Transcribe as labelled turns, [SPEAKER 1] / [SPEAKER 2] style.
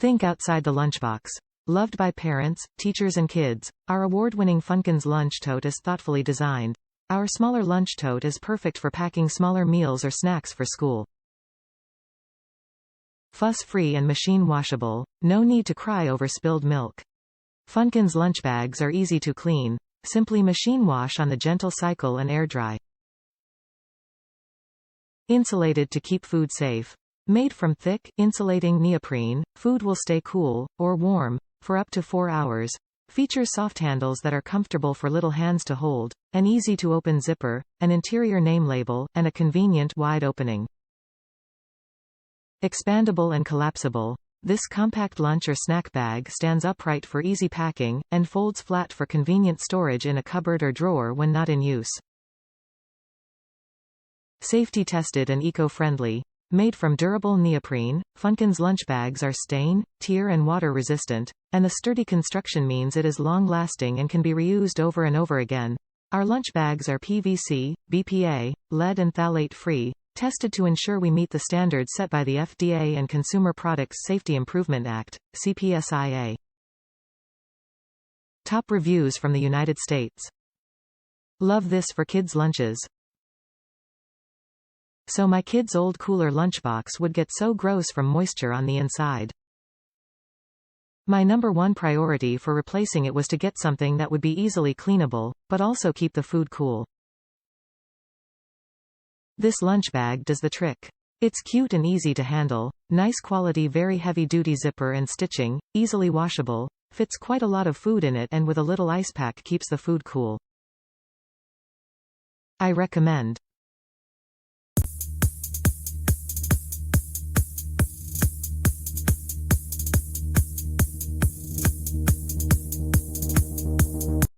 [SPEAKER 1] Think outside the lunchbox. Loved by parents, teachers and kids, our award-winning Funkins lunch tote is thoughtfully designed. Our smaller lunch tote is perfect for packing smaller meals or snacks for school. Fuss-free and machine washable, no need to cry over spilled milk. Funkins lunch bags are easy to clean. Simply machine wash on the gentle cycle and air dry. Insulated to keep food safe. Made from thick, insulating neoprene, food will stay cool, or warm, for up to 4 hours. Features soft handles that are comfortable for little hands to hold, an easy-to-open zipper, an interior name label, and a convenient wide opening. Expandable and collapsible. This compact lunch or snack bag stands upright for easy packing, and folds flat for convenient storage in a cupboard or drawer when not in use. Safety tested and eco-friendly. Made from durable neoprene, Funkins lunch bags are stain, tear and water resistant, and the sturdy construction means it is long-lasting and can be reused over and over again. Our lunch bags are PVC, BPA, lead and phthalate-free, tested to ensure we meet the standards set by the FDA and Consumer Products Safety Improvement Act, CPSIA. Top reviews from the United States. Love this for kids' lunches. So my kid's old cooler lunchbox would get so gross from moisture on the inside. My #1 priority for replacing it was to get something that would be easily cleanable, but also keep the food cool. This lunch bag does the trick. It's cute and easy to handle, nice quality very heavy-duty zipper and stitching, easily washable, fits quite a lot of food in it and with a little ice pack keeps the food cool. I recommend.